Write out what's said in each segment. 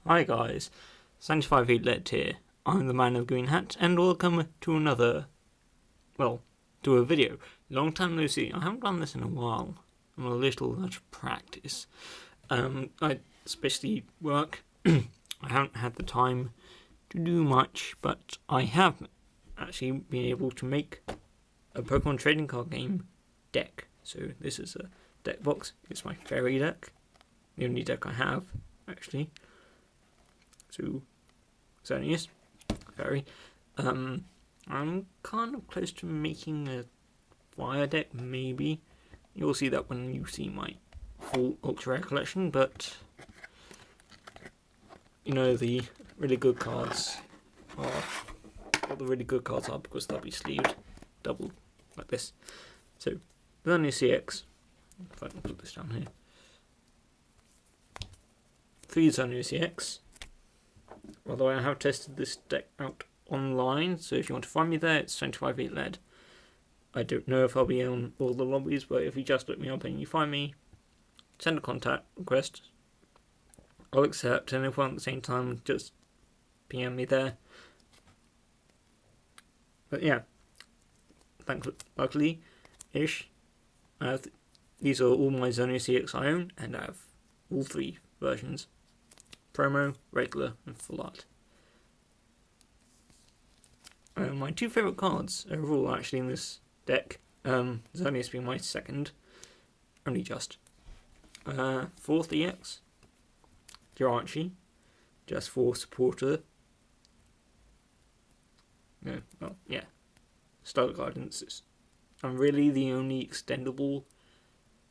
Hi guys, 75 Led here. I'm the man of the green hat, and welcome to to a video. Long time no see. I haven't done this in a while. I'm a little out of practice. I especially work. I haven't had the time to do much, but I have actually been able to make a Pokemon trading card game deck. So this is a deck box. It's my fairy deck. The only deck I have, actually. So, Xerneas, fairy. I'm kind of close to making a fire deck, maybe. You'll see that when you see my full ultra rare collection, but you know, the really good cards are what the really good cards are, because they'll be sleeved double like this. So, Xerneas CX, if I can put this down here. 3 Xerneas CX. Although I have tested this deck out online, so if you want to find me there, it's 25 Led. I don't know if I'll be on all the lobbies, but if you just look me up and you find me, send a contact request. I'll accept, and if we're at the same time, just PM me there. But yeah, luckily-ish, these are all my Xerneas CX I own, and I have all 3 versions. Promo, regular, and full art. My 2 favourite cards overall actually in this deck, Xerneas being my second, only just. 4th EX, Jirachi, just for supporter. Stellar Guidance. I'm really the only extendable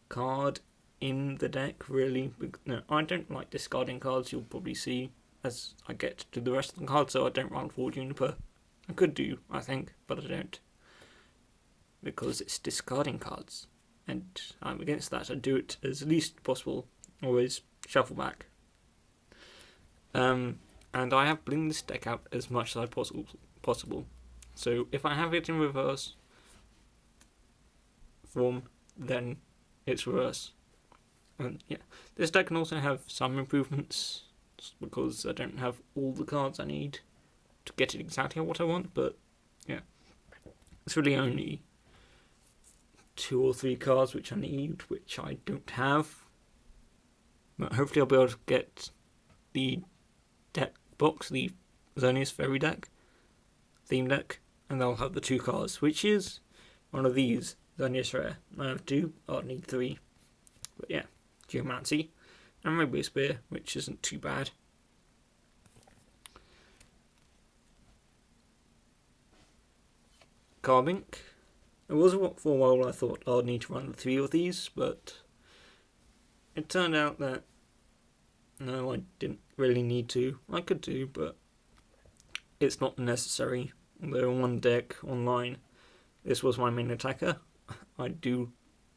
card in the deck, really. No, I don't like discarding cards, you'll probably see as I get to the rest of the cards, so I don't run 4 Juniper. I could do, I think, but I don't. Because it's discarding cards, and I'm against that. I do it as least possible, always shuffle back. And I have blinged this deck out as much as possible. So if I have it in reverse form, then it's reverse. And yeah, this deck can also have some improvements, because I don't have all the cards I need to get it exactly what I want, but yeah, it's really only 2 or 3 cards which I need, which I don't have. But hopefully I'll be able to get the deck box, the Xerneas Fairy deck, theme deck, and I'll have the 2 cards, which is one of these, Xerneas Rare. I have 2, I'll need 3, but yeah. Geomancy, and Rainbow Spear, which isn't too bad. Carbink. It was for a while I thought I'd need to run the 3 of these, but it turned out that no, I didn't really need to. I could do, but it's not necessary. Although on one deck online, this was my main attacker. I do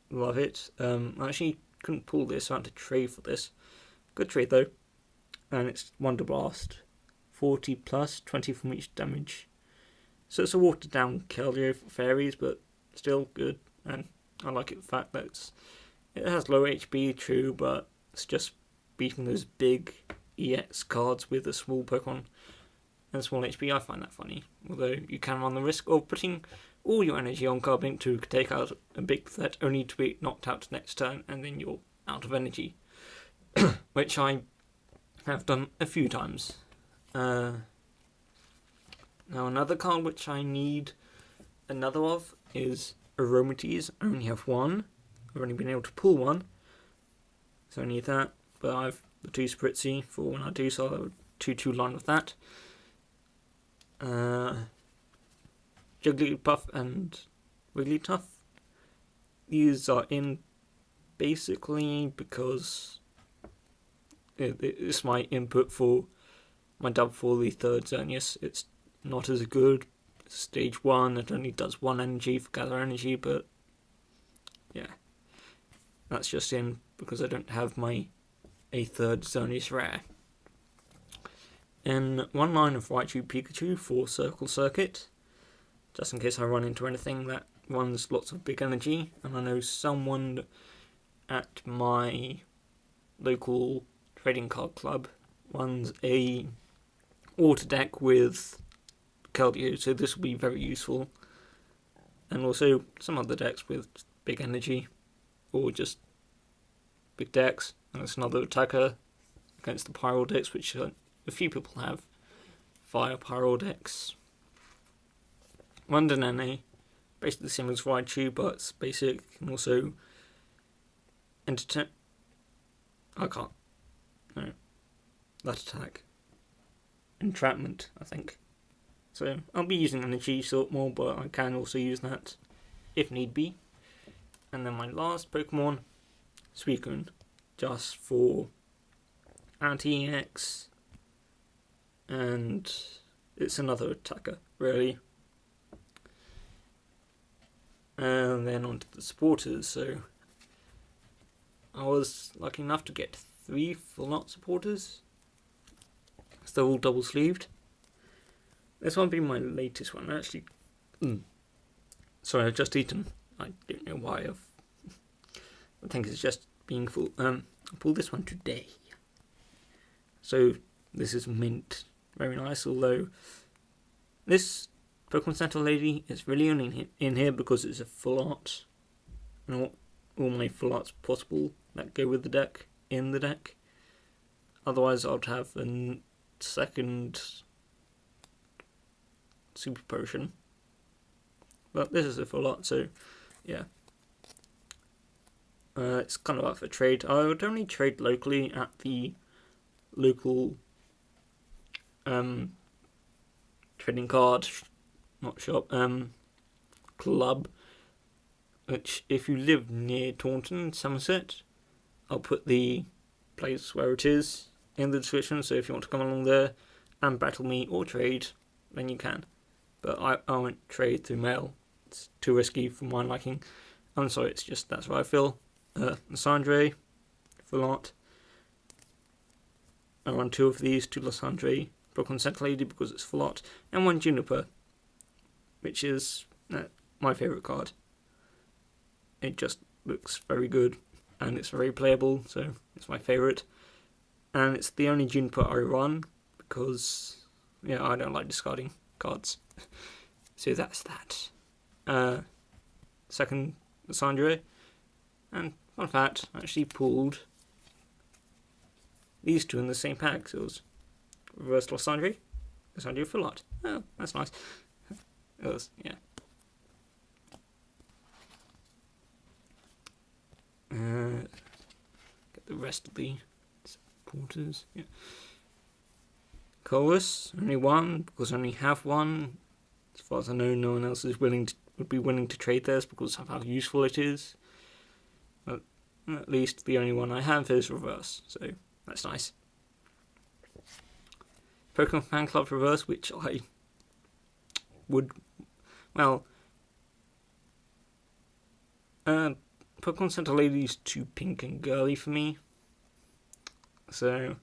love it. Actually couldn't pull this, so I had to trade for this. Good trade though. And it's Wonder Blast. 40 plus, 20 from each damage. So it's a watered down Keldeo for fairies, but still good. And I like it the fact that it has low HP, true, but it's just beating those big EX cards with a small Pokemon and small HP. I find that funny. Although you can run the risk of putting all your energy on Carbink to take out a big threat, only to be knocked out next turn, and then you're out of energy. Which I have done a few times. Now another card which I need another of is Aromates. I only have 1. I've only been able to pull 1, so I need that. But I have the 2 Spritzy for when I do, so I'll have a 2/2 line with that. Jigglypuff and Wigglytuff. These are in basically because it's my input for my dub for the 3rd Xerneas. It's not as good. Stage 1, it only does 1 energy for gather energy, but yeah, that's just in because I don't have a 3rd Xerneas Rare. And 1 line of Raichu Pikachu for Circle Circuit, just in case I run into anything that runs lots of big energy, and I know someone at my local trading card club runs a water deck with Keldeo, so this will be very useful. And also some other decks with big energy, or just big decks. And it's another attacker against the Pyro decks, which a few people have. Fire Pyro decks. Nene, basically the same as Raichu, but it's basic, and also I can't. No. That attack. Entrapment, I think. So I'll be using Energy Sort more, but I can also use that if need be. And then my last Pokemon, Suicune, just for anti-EX, and it's another attacker, really. And then on to the supporters, so I was lucky enough to get 3 full-art supporters. So they're all double-sleeved. This one being my latest one, actually. Sorry, I've just eaten. I don't know why. I think it's just being full. I pulled this one today. So this is mint. Very nice, although this Pokemon Center Lady is really only in here because it's a full art. And all my full arts possible that go with the deck, in the deck. Otherwise I'd have a second Super Potion. But this is a full art, so yeah. It's kind of up for trade. I would only trade locally at the local trading card, not shop, club, which if you live near Taunton, Somerset, I'll put the place where it is in the description, so if you want to come along there and battle me or trade, then you can. But I won't trade through mail. It's too risky for my liking. I'm sorry, it's just that's what I feel. Lysandre, full art. I run 2 of these, 2 Lysandre, Pokemon Center Lady because it's full art, and 1 Juniper, which is my favourite card. It just looks very good, and it's very playable, so it's my favourite. And it's the only Juniper I run, because, yeah, I don't like discarding cards. So that's that. Second, Lysandre. And fun fact, I actually pulled these 2 in the same pack. So it was reverse Lysandre, Lysandre full art. Oh, that's nice. It was, yeah. Get the rest of the supporters. Yeah. Chorus, only 1, because I only have 1. As far as I know, no one else is would be willing to trade theirs because of how useful it is. But at least the only one I have is reverse, so that's nice. Pokemon Fan Club reverse, which I would, well, Pokemon Center Lady is too pink and girly for me, so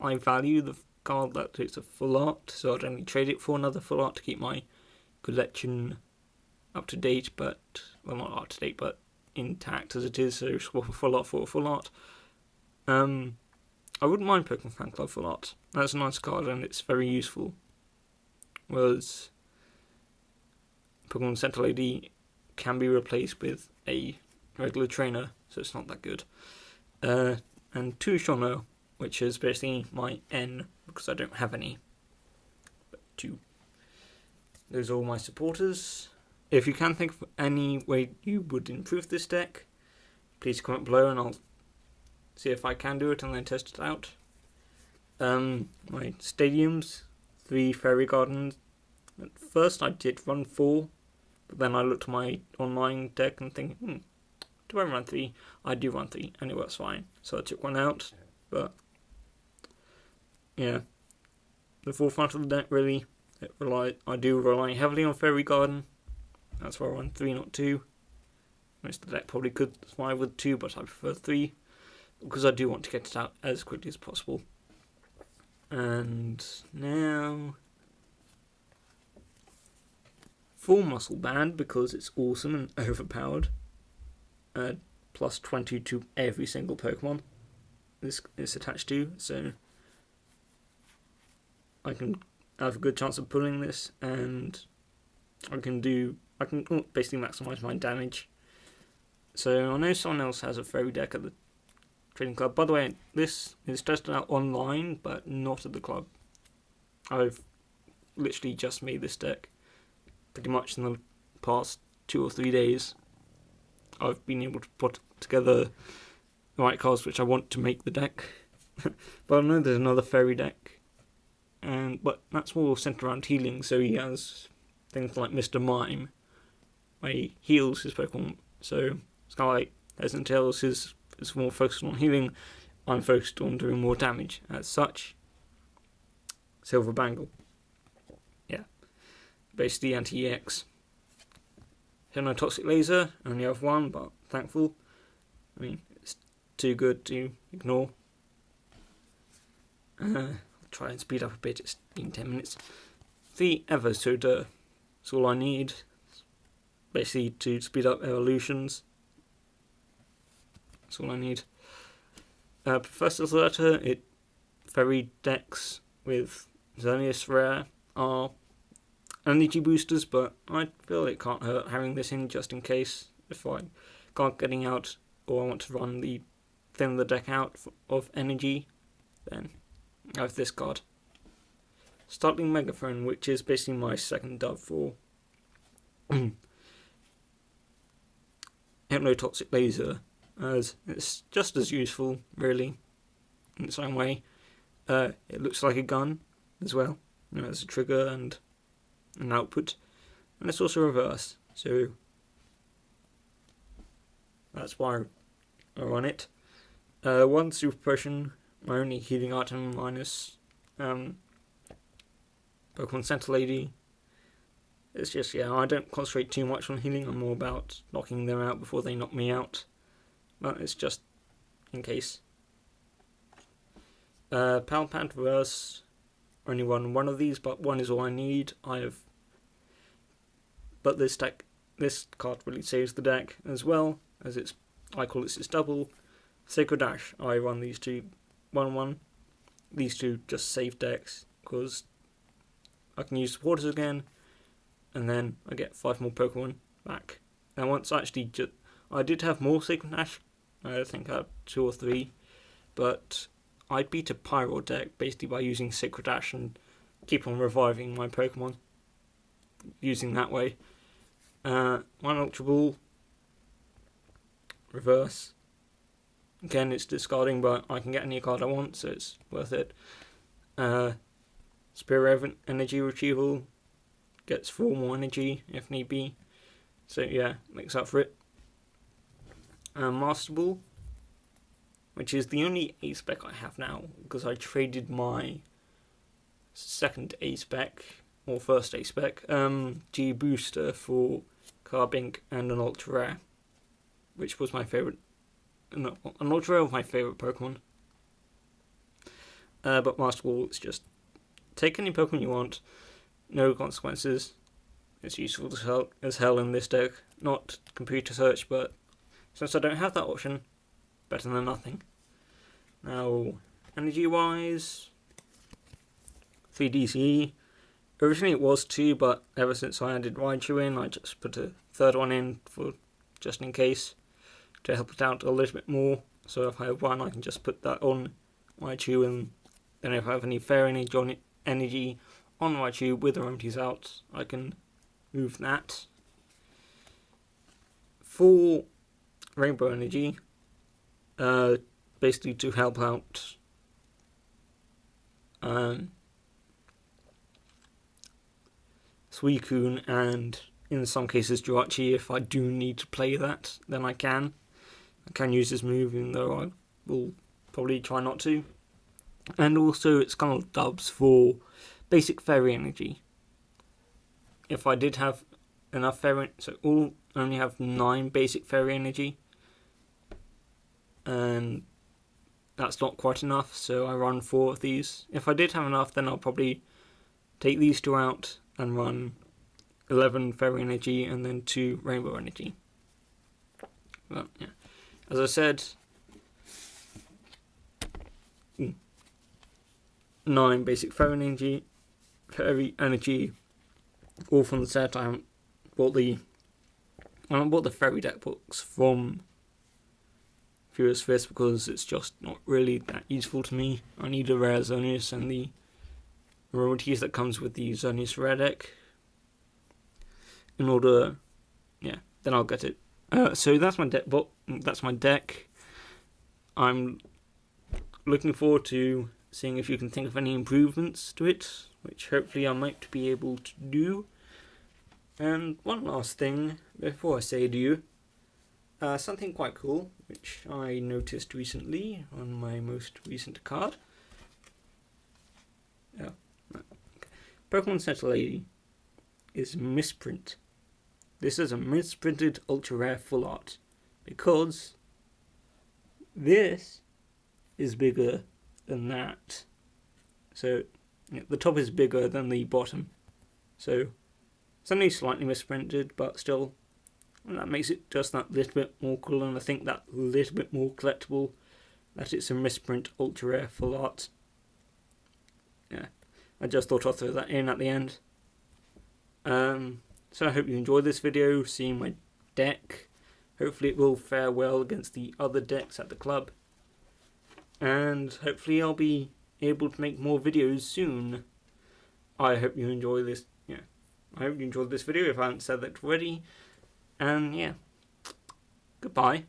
I value the card that it's a full art, so I'd only trade it for another full art to keep my collection up to date, but, well, not up to date, but intact as it is, so swap a full art for a full art. I wouldn't mind Pokemon Fan Club full art. That's a nice card and it's very useful. Whereas Pokemon Center Lady can be replaced with a regular trainer, so it's not that good. And 2 Shono, which is basically my N, because I don't have any. But 2. Those are all my supporters. If you can think of any way you would improve this deck, please comment below and I'll see if I can do it and then test it out. My stadiums, 3 Fairy Gardens. At first I did run 4, but then I looked at my online deck and think, do I run 3? I do run 3, and it works fine. So I took 1 out, but yeah. The forefront of the deck really, I do rely heavily on Fairy Garden. That's why I run 3, not 2. Most of the deck probably could survive with 2, but I prefer 3, because I do want to get it out as quickly as possible. And now, full Muscle Band, because it's awesome and overpowered. Plus 20 to every single Pokemon. this is attached to, so I can have a good chance of pulling this, and I can basically maximise my damage. So I know someone else has a fairy deck at the trading club. By the way, this is tested out online, but not at the club. I've literally just made this deck pretty much in the past 2 or 3 days. I've been able to put together the right cards which I want to make the deck. But I know there's another fairy deck, but that's more centered around healing. So he has things like Mr. Mime, where he heals his Pokemon. So it's kind of like Heads and Tails is more focused on healing. I'm focused on doing more damage. As such, Silver Bangle. Yeah. Basically anti-EX. Hypnotoxic Laser, I only have one, but thankful. I mean, it's too good to ignore. I'll try and speed up a bit, it's been 10 minutes. The Evosoda, that's all I need. Basically to speed up evolutions. That's all I need. Professor's Letter, fairy decks with Xerneas Rare are energy boosters, but I feel it can't hurt having this in just in case. If I can't getting out, or I want to run thin the deck out of energy, then I have this card. Startling Megaphone, which is basically my second dove for Hypnotoxic Laser, as it's just as useful, really, in its own way. It looks like a gun as well. There's a trigger and an output, and it's also reverse, so that's why I run it. One Super Potion, my only healing item minus Pokemon Center Lady. It's just, I don't concentrate too much on healing, I'm more about knocking them out before they knock me out, but it's just in case. Palpant Reverse, only run one of these, but one is all I need. But this card really saves the deck as well, as I call it its double. Sacred Dash, I run these two 1-1. These two just save decks, because I can use supporters again, and then I get 5 more Pokemon back. Now once I did have more Sacred Dash, I think I had 2 or 3, but I beat a Pyro deck basically by using Sacred Dash and keep on reviving my Pokemon using that way. One Ultra Ball, reverse. Again, it's discarding, but I can get any card I want, so it's worth it. Spirit Energy Retrieval gets 4 more energy if need be, so yeah, makes up for it. Master Ball, which is the only A-Spec I have now, because I traded my second A-Spec, or first A-Spec, G Booster for Carbink and an Ultra Rare, which was my favourite. No, an Ultra Rare was my favourite Pokemon. But Master Ball is just take any Pokemon you want, no consequences. It's useful as hell in this deck. Not computer search, but since I don't have that option, better than nothing. Now, energy-wise, 3 DCE. Originally it was 2, but ever since I added Raichu in, I just put a third one in for just in case, to help it out a little bit more. So if I have 1, I can just put that on Raichu, and then if I have any fair energy on Raichu with the remedies out, I can move that. For Rainbow Energy, basically to help out Suicune and in some cases Jirachi. If I do need to play that, then I can use this move, even though I will probably try not to. And also it's kind of dubs for basic Fairy Energy. If I did have enough Fairy, so only have 9 basic Fairy Energy, and that's not quite enough, so I run 4 of these. If I did have enough, then I'll probably take these 2 out and run 11 Fairy Energy and then 2 Rainbow Energy. But yeah, as I said, 9 basic fairy energy, all from the set. I haven't bought the fairy deck books from Furious Fist because it's just not really that useful to me. I need a rare Xerneas and the rarities that comes with the Xerneas rare deck in order, then I'll get it. So that's my deck book. That's my deck. I'm looking forward to seeing if you can think of any improvements to it, which hopefully I might be able to do. And one last thing before I say adieu, something quite cool which I noticed recently on my most recent card. Pokemon Center Lady is misprint. This is a misprinted ultra rare full art because this is bigger than that. So the top is bigger than the bottom. So it's only slightly misprinted, but still, that makes it just that little bit more cool, and I think that little bit more collectible that it's a misprint ultra rare full art. I just thought I'd throw that in at the end. So I hope you enjoyed this video, seeing my deck. Hopefully it will fare well against the other decks at the club. And hopefully I'll be able to make more videos soon. I hope you enjoy this. I hope you enjoyed this video if I haven't said that already. And goodbye.